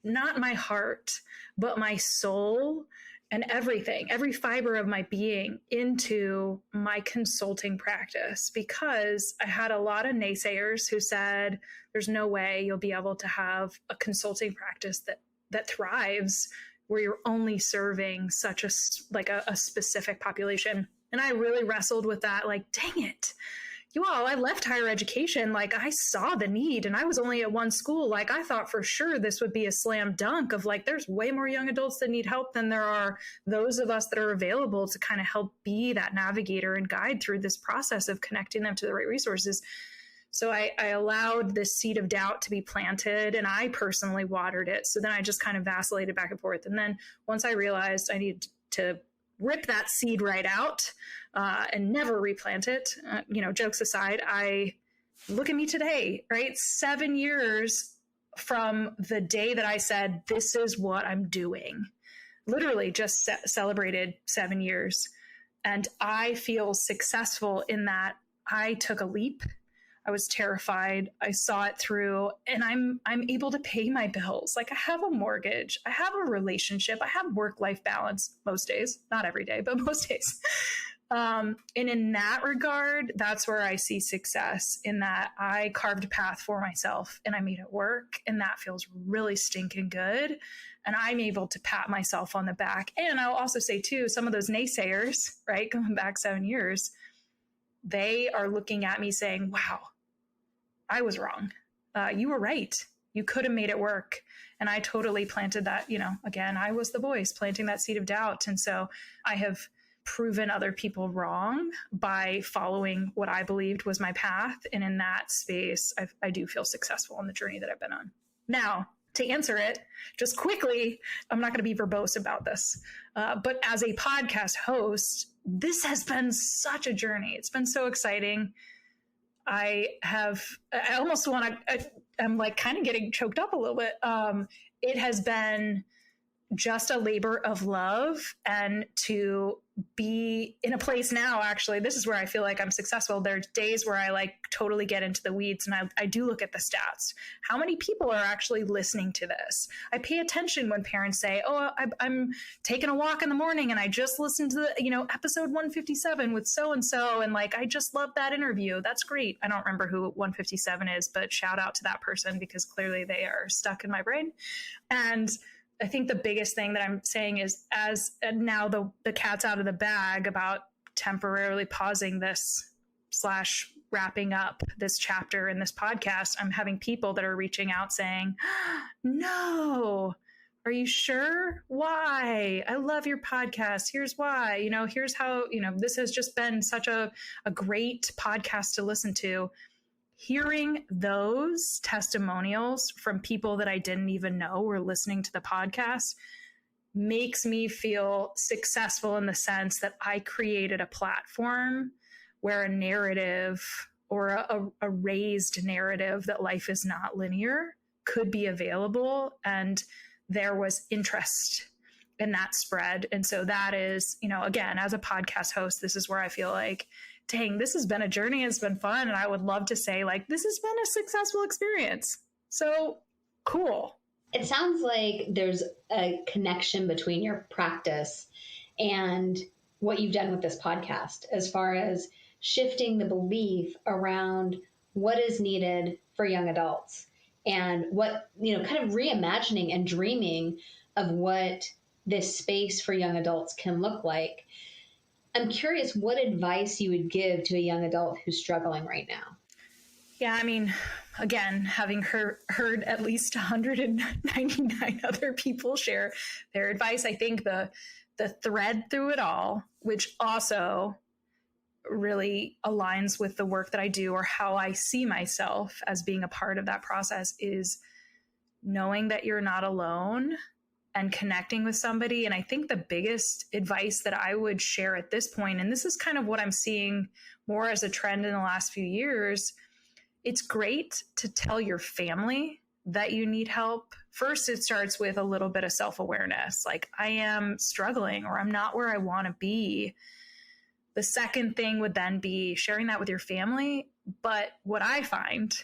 not my heart, but my soul and everything, every fiber of my being into my consulting practice, because I had a lot of naysayers who said, there's no way you'll be able to have a consulting practice that thrives where you're only serving such a specific population. And I really wrestled with that, dang it. I left higher education. I saw the need and I was only at one school. I thought for sure this would be a slam dunk of there's way more young adults that need help than there are those of us that are available to kind of help be that navigator and guide through this process of connecting them to the right resources. So I allowed this seed of doubt to be planted and I personally watered it. So then I just kind of vacillated back and forth. And then once I realized I needed to rip that seed right out and never replant it. Jokes aside, I look at me today, right? 7 years from the day that I said, this is what I'm doing. Literally just celebrated 7 years. And I feel successful in that I took a leap. I was terrified. I saw it through and I'm able to pay my bills. I have a mortgage. I have a relationship. I have work-life balance most days, not every day, but most days. And in that regard, that's where I see success, in that I carved a path for myself and I made it work. And that feels really stinking good. And I'm able to pat myself on the back. And I'll also say too, some of those naysayers, right, going back 7 years, they are looking at me saying, wow, I was wrong. You were right. You could have made it work. And I totally planted that, again, I was the voice planting that seed of doubt. And so I have proven other people wrong by following what I believed was my path. And in that space, I do feel successful on the journey that I've been on. Now, to answer it just quickly, I'm not going to be verbose about this, but as a podcast host, this has been such a journey. It's been so exciting. I'm kind of getting choked up a little bit. It has been just a labor of love, and to be in a place now, actually, this is where I feel like I'm successful. There's days where I totally get into the weeds and I do look at the stats. How many people are actually listening to this? I pay attention when parents say, oh, I'm taking a walk in the morning and I just listened to episode 157 with so-and-so. And I just love that interview. That's great. I don't remember who 157 is, but shout out to that person because clearly they are stuck in my brain. And I think the biggest thing that I'm saying is, as now the cat's out of the bag about temporarily pausing this / wrapping up this chapter in this podcast, I'm having people that are reaching out saying, no, are you sure? Why? I love your podcast. Here's why, here's how, this has just been such a great podcast to listen to. Hearing those testimonials from people that I didn't even know were listening to the podcast makes me feel successful in the sense that I created a platform where a narrative or a raised narrative that life is not linear could be available. And there was interest in that spread. And so that is, again, as a podcast host, this is where I feel like, dang, this has been a journey. It's been fun. And I would love to say this has been a successful experience. So cool. It sounds like there's a connection between your practice and what you've done with this podcast as far as shifting the belief around what is needed for young adults and what, kind of reimagining and dreaming of what this space for young adults can look like. I'm curious what advice you would give to a young adult who's struggling right now. Yeah, I mean, again, having heard at least 199 other people share their advice, I think the thread through it all, which also really aligns with the work that I do or how I see myself as being a part of that process, is knowing that you're not alone and connecting with somebody. And I think the biggest advice that I would share at this point, and this is kind of what I'm seeing more as a trend in the last few years, it's great to tell your family that you need help. First, it starts with a little bit of self-awareness, like I am struggling or I'm not where I want to be. The second thing would then be sharing that with your family. But what I find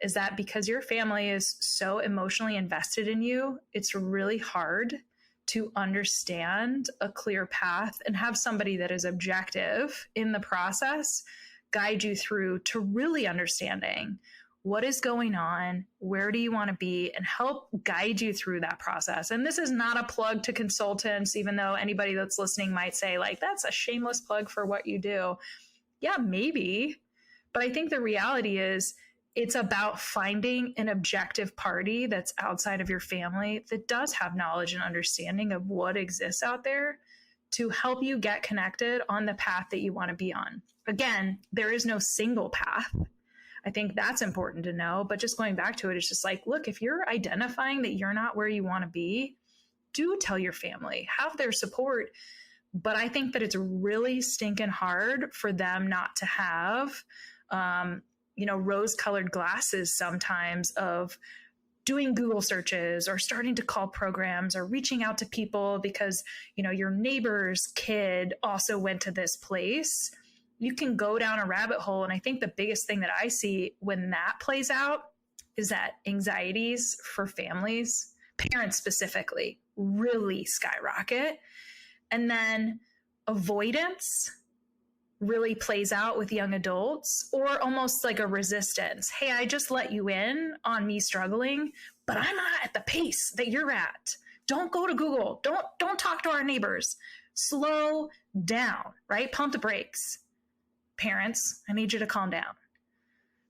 is that because your family is so emotionally invested in you, it's really hard to understand a clear path and have somebody that is objective in the process guide you through to really understanding what is going on, where do you want to be, and help guide you through that process. And this is not a plug to consultants, even though anybody that's listening might say, like, that's a shameless plug for what you do. Yeah, maybe. But I think the reality is it's about finding an objective party that's outside of your family that does have knowledge and understanding of what exists out there to help you get connected on the path that you want to be on. Again, there is no single path. I think that's important to know, but just going back to it, it's just like, look, if you're identifying that you're not where you want to be, do tell your family, have their support. But I think that it's really stinking hard for them not to have, rose-colored glasses sometimes of doing Google searches or starting to call programs or reaching out to people because, your neighbor's kid also went to this place. You can go down a rabbit hole. And I think the biggest thing that I see when that plays out is that anxieties for families, parents specifically, really skyrocket. And then avoidance really plays out with young adults, or almost like a resistance. Hey, I just let you in on me struggling, but I'm not at the pace that you're at. Don't go to Google. Don't talk to our neighbors. Slow down, right? Pump the brakes. Parents, I need you to calm down.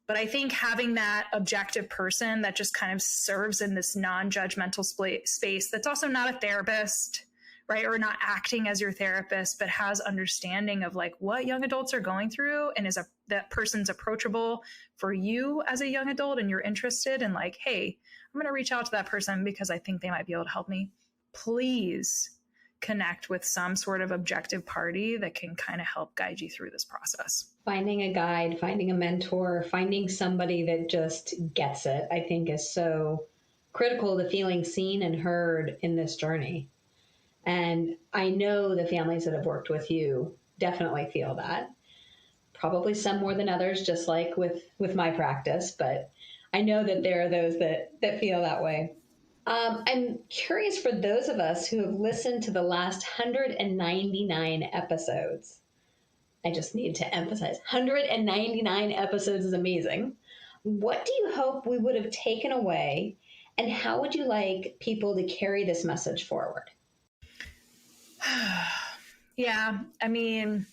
But I think having that objective person that just kind of serves in this non-judgmental space that's also not a therapist, right? Or not acting as your therapist, but has understanding of like what young adults are going through, and that person's approachable for you as a young adult, and you're interested in like, hey, I'm going to reach out to that person because I think they might be able to help me. Please connect with some sort of objective party that can kind of help guide you through this process. Finding a guide, finding a mentor, finding somebody that just gets it, I think is so critical to feeling seen and heard in this journey. And I know the families that have worked with you definitely feel that. Probably some more than others, just like with my practice, but I know that there are those that feel that way. I'm curious, for those of us who have listened to the last 199 episodes, I just need to emphasize, 199 episodes is amazing. What do you hope we would have taken away, and how would you like people to carry this message forward? Yeah, I mean,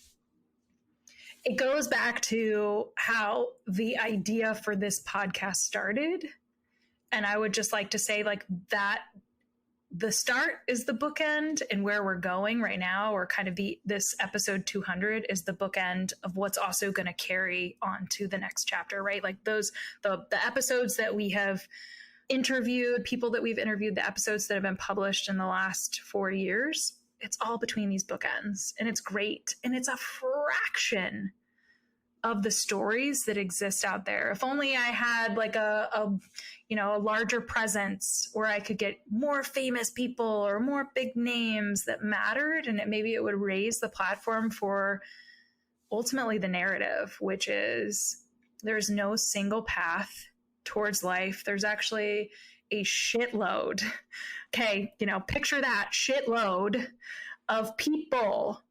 it goes back to how the idea for this podcast started. And I would just like to say like that the start is the bookend, and where we're going right now, or kind of this episode 200 is the bookend of what's also going to carry on to the next chapter, right? Like the episodes that we have interviewed, people that we've interviewed, the episodes that have been published in the last 4 years, it's all between these bookends, and it's great. And it's a fraction of the stories that exist out there. If only I had like a larger presence where I could get more famous people or more big names that mattered, and maybe it would raise the platform for ultimately the narrative, which is there's no single path towards life. There's actually a shitload. Okay, picture that shitload of people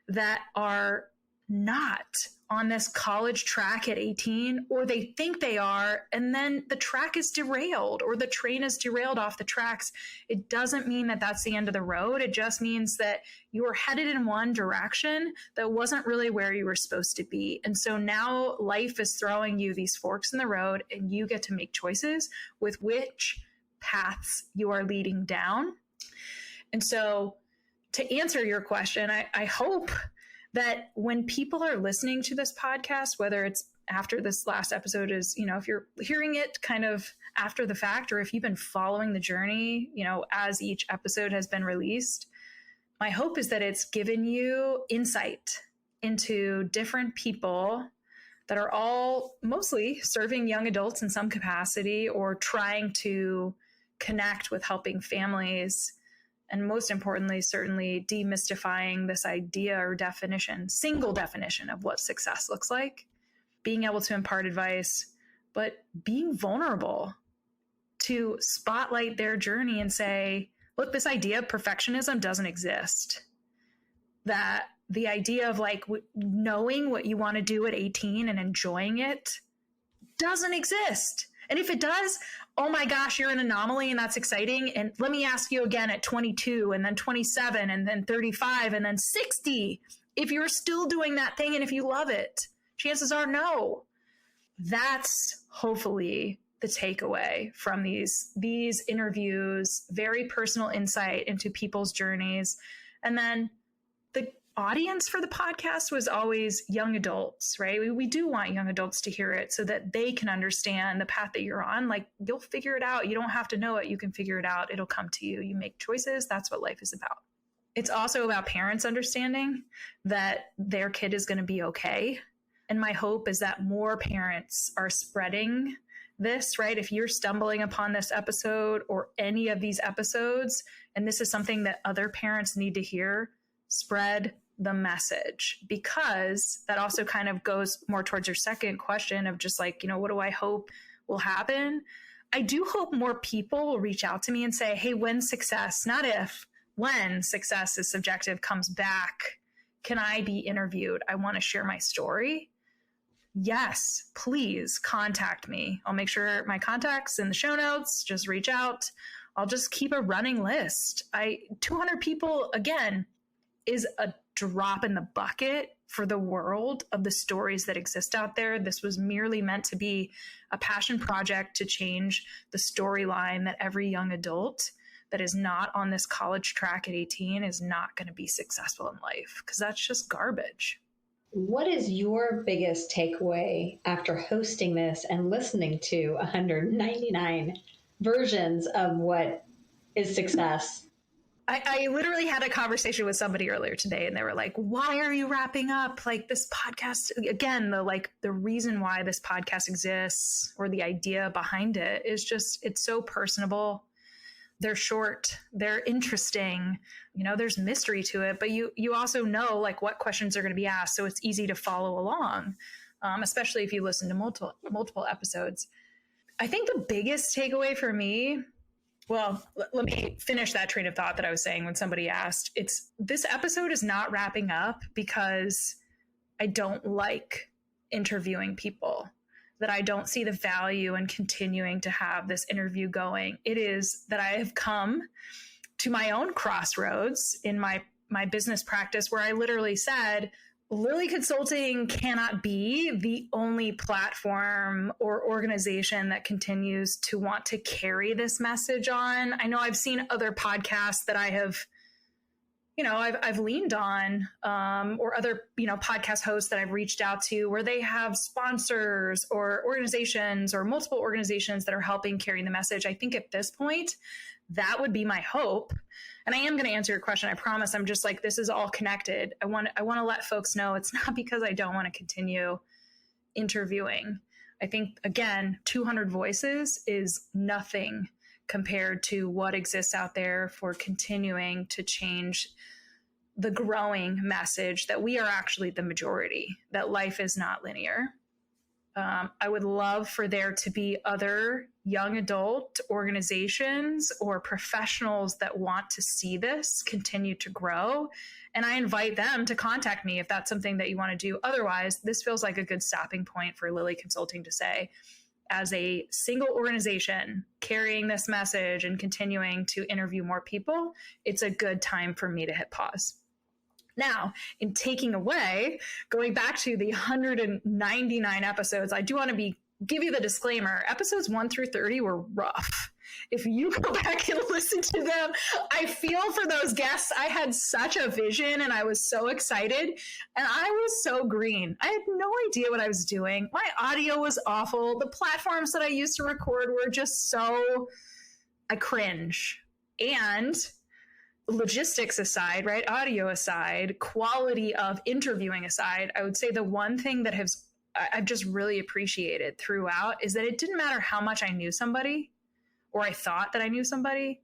that are not on this college track at 18, or they think they are, and then the track is derailed or the train is derailed off the tracks. It doesn't mean that that's the end of the road. It just means that you were headed in one direction that wasn't really where you were supposed to be. And so now life is throwing you these forks in the road, and you get to make choices with which paths you are leading down. And so to answer your question, I hope that when people are listening to this podcast, whether it's after this last episode is, if you're hearing it kind of after the fact, or if you've been following the journey, as each episode has been released, my hope is that it's given you insight into different people that are all mostly serving young adults in some capacity, or trying to connect with helping families. And most importantly, certainly demystifying this idea or single definition of what success looks like, being able to impart advice, but being vulnerable to spotlight their journey and say, look, this idea of perfectionism doesn't exist. That the idea of knowing what you want to do at 18 and enjoying it doesn't exist. And if it does, oh my gosh, you're an anomaly and that's exciting. And let me ask you again at 22 and then 27 and then 35 and then 60, if you're still doing that thing and if you love it, chances are no. That's hopefully the takeaway from these interviews, very personal insight into people's journeys. And then the audience for the podcast was always young adults, right? We do want young adults to hear it so that they can understand the path that you're on. You'll figure it out. You don't have to know it. You can figure it out. It'll come to you. You make choices. That's what life is about. It's also about parents understanding that their kid is going to be okay. And my hope is that more parents are spreading this, right? If you're stumbling upon this episode or any of these episodes, and this is something that other parents need to hear, spread the message, because that also kind of goes more towards your second question of just what do I hope will happen? I do hope more people will reach out to me and say, hey, when success, not if, when success is subjective comes back, can I be interviewed? I want to share my story. Yes, please contact me. I'll make sure my contact's in the show notes. Just reach out. I'll just keep a running list. 200 people, again, is a drop in the bucket for the world of the stories that exist out there. This was merely meant to be a passion project to change the storyline that every young adult that is not on this college track at 18 is not going to be successful in life, because that's just garbage. What is your biggest takeaway after hosting this and listening to 199 versions of what is success? I literally had a conversation with somebody earlier today, and they were like, why are you wrapping up this podcast? Again, the reason why this podcast exists, or the idea behind it, is just, it's so personable. They're short, they're interesting, there's mystery to it, but you also know what questions are going to be asked. So it's easy to follow along, especially if you listen to multiple episodes. I think the biggest takeaway for me, well, let me finish that train of thought that I was saying when somebody asked. This episode is not wrapping up because I don't like interviewing people, that I don't see the value in continuing to have this interview going. It is that I have come to my own crossroads in my business practice, where I literally said, Lilley Consulting cannot be the only platform or organization that continues to want to carry this message on. I know I've seen other podcasts that I have, I've leaned on, or other, podcast hosts that I've reached out to, where they have sponsors or organizations or multiple organizations that are helping carry the message. I think at this point, that would be my hope. And I am going to answer your question. I promise. I'm just this is all connected. I want to let folks know it's not because I don't want to continue interviewing. I think, again, 200 voices is nothing compared to what exists out there for continuing to change the growing message that we are actually the majority, that life is not linear. I would love for there to be other young adult organizations or professionals that want to see this continue to grow. And I invite them to contact me if that's something that you want to do. Otherwise, this feels like a good stopping point for Lilley Consulting to say, as a single organization carrying this message and continuing to interview more people, it's a good time for me to hit pause. Now, in taking away, going back to the 199 episodes, I do want to give you the disclaimer. Episodes 1 through 30 were rough. If you go back and listen to them, I feel for those guests. I had such a vision and I was so excited and I was so green. I had no idea what I was doing. My audio was awful. The platforms that I used to record were just I cringe. And logistics aside, right? Audio aside, quality of interviewing aside, I would say the one thing that I've just really appreciated throughout is that it didn't matter how much I knew somebody or I thought that I knew somebody,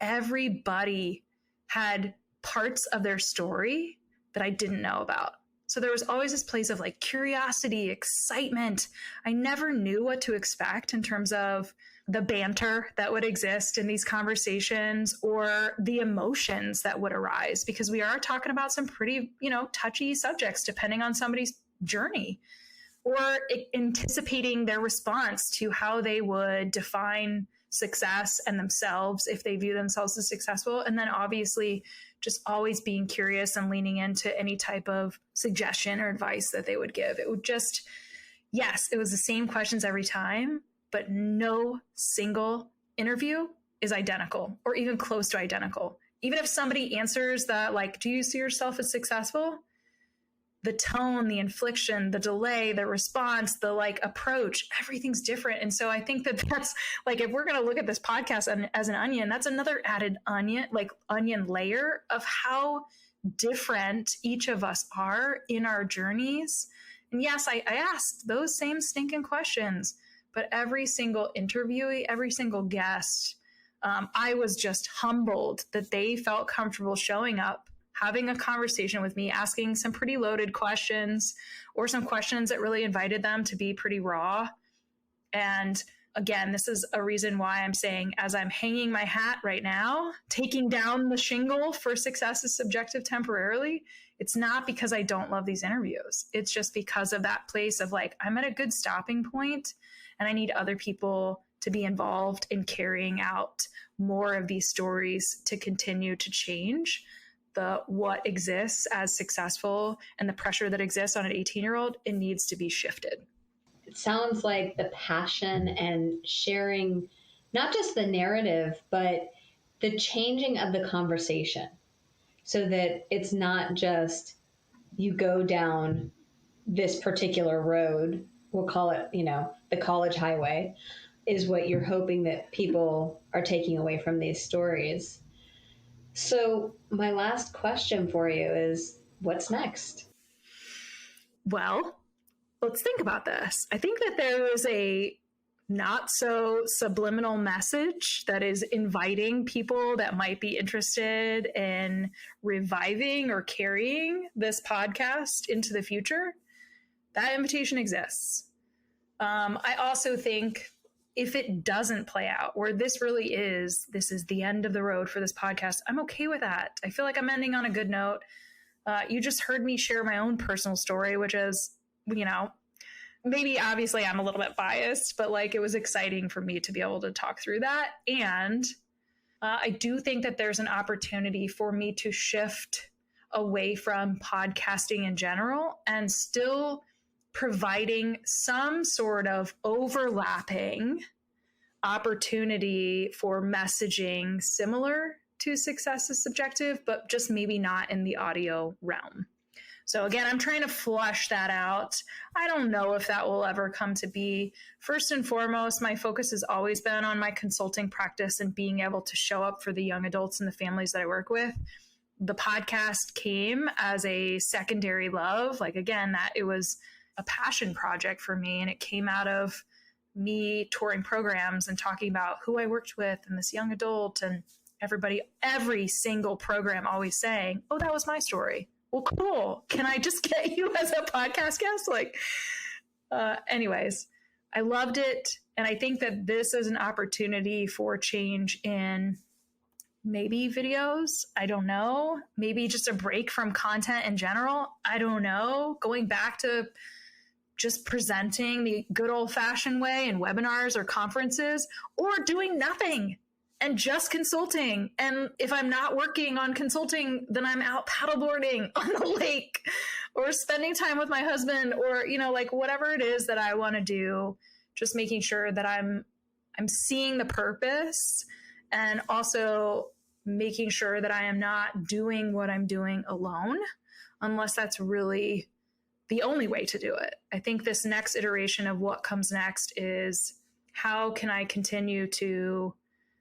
everybody had parts of their story that I didn't know about. So there was always this place of like curiosity, excitement. I never knew what to expect in terms of the banter that would exist in these conversations or the emotions that would arise, because we are talking about some pretty, touchy subjects depending on somebody's journey, or anticipating their response to how they would define success and themselves if they view themselves as successful. And then obviously just always being curious and leaning into any type of suggestion or advice that they would give. It would just, yes, it was the same questions every time, but no single interview is identical or even close to identical. Even if somebody answers that, like, do you see yourself as successful? The tone, the inflection, the delay, the response, the approach, everything's different. And so I think that's if we're going to look at this podcast as an onion, that's another added onion layer of how different each of us are in our journeys. And yes, I asked those same stinking questions, but every single interviewee, every single guest, I was just humbled that they felt comfortable showing up, having a conversation with me, asking some pretty loaded questions or some questions that really invited them to be pretty raw. And again, this is a reason why I'm saying, as I'm hanging my hat right now, taking down the shingle for Success is Subjective temporarily, it's not because I don't love these interviews. It's just because of that place of I'm at a good stopping point and I need other people to be involved in carrying out more of these stories to continue to change what exists as successful and the pressure that exists on an 18-year-old. It needs to be shifted. It sounds like the passion and sharing, not just the narrative, but the changing of the conversation so that it's not just you go down this particular road, we'll call it, the college highway, is what you're hoping that people are taking away from these stories. So my last question for you is, what's next? Well, let's think about this. I think that there is a not so subliminal message that is inviting people that might be interested in reviving or carrying this podcast into the future. That invitation exists. I also think if it doesn't play out, or this is the end of the road for this podcast, I'm okay with that. I feel like I'm ending on a good note. You just heard me share my own personal story, which is, maybe obviously I'm a little bit biased, but it was exciting for me to be able to talk through that. And I do think that there's an opportunity for me to shift away from podcasting in general and still providing some sort of overlapping opportunity for messaging similar to Success is Subjective, but just maybe not in the audio realm. So again, I'm trying to flush that out. I don't know if that will ever come to be. First and foremost, my focus has always been on my consulting practice and being able to show up for the young adults and the families that I work with. The podcast came as a secondary love. Again, that it was a passion project for me, and it came out of me touring programs and talking about who I worked with and this young adult, and every single program always saying, oh, that was my story. Well, cool. Can I just get you as a podcast guest? Anyways, I loved it. And I think that this is an opportunity for change in maybe videos. I don't know. Maybe just a break from content in general. I don't know. Going back to just presenting the good old fashioned way in webinars or conferences, or doing nothing and just consulting. And if I'm not working on consulting, then I'm out paddleboarding on the lake or spending time with my husband, or, like whatever it is that I want to do, just making sure that I'm seeing the purpose, and also making sure that I am not doing what I'm doing alone, unless that's really the only way to do it. I think this next iteration of what comes next is, how can I continue to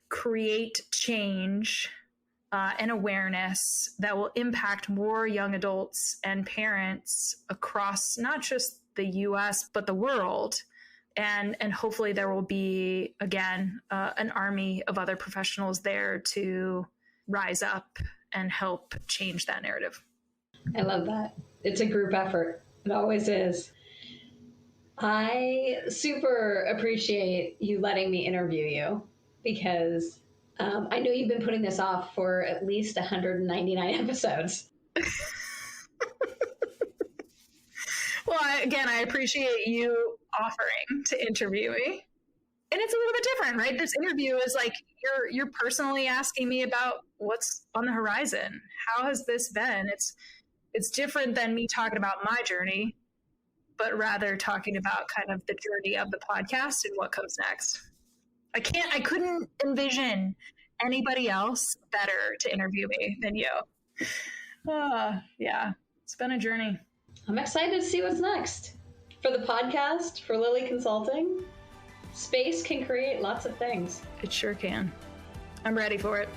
create change and awareness that will impact more young adults and parents across not just the US, but the world. And hopefully there will be, again, an army of other professionals there to rise up and help change that narrative. I love that. It's a group effort. It always is. I super appreciate you letting me interview you, because I know you've been putting this off for at least 199 episodes. Well, I appreciate you offering to interview me. And it's a little bit different, right? This interview is like you're personally asking me about what's on the horizon. How has this been? It's different than me talking about my journey, but rather talking about kind of the journey of the podcast and what comes next. I couldn't envision anybody else better to interview me than you. Yeah, it's been a journey. I'm excited to see what's next. For the podcast, for Lilley Consulting, space can create lots of things. It sure can. I'm ready for it.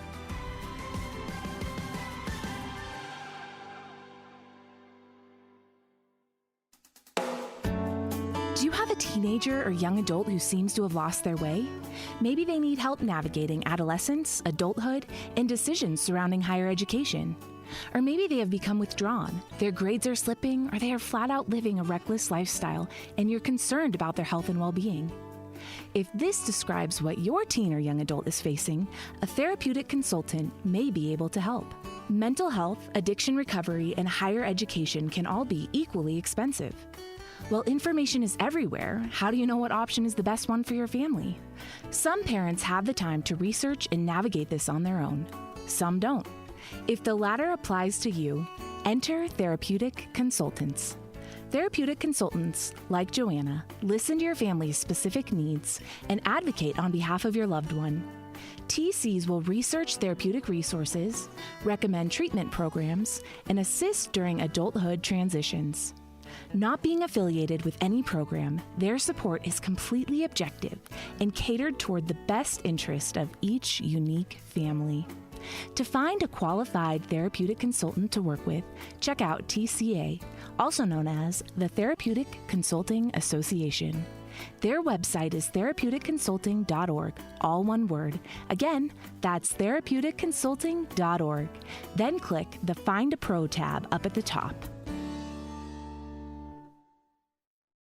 Do you have a teenager or young adult who seems to have lost their way? Maybe they need help navigating adolescence, adulthood, and decisions surrounding higher education. Or maybe they have become withdrawn, their grades are slipping, or they are flat out living a reckless lifestyle, and you're concerned about their health and well-being. If this describes what your teen or young adult is facing, a therapeutic consultant may be able to help. Mental health, addiction recovery, and higher education can all be equally expensive. Well, information is everywhere. How do you know what option is the best one for your family? Some parents have the time to research and navigate this on their own. Some don't. If the latter applies to you, enter therapeutic consultants. Therapeutic consultants, like Joanna, listen to your family's specific needs and advocate on behalf of your loved one. TCs will research therapeutic resources, recommend treatment programs, and assist during adulthood transitions. Not being affiliated with any program, their support is completely objective and catered toward the best interest of each unique family. To find a qualified therapeutic consultant to work with, check out TCA, also known as the Therapeutic Consulting Association. Their website is therapeuticconsulting.org, all one word. Again, that's therapeuticconsulting.org. Then click the Find a Pro tab up at the top.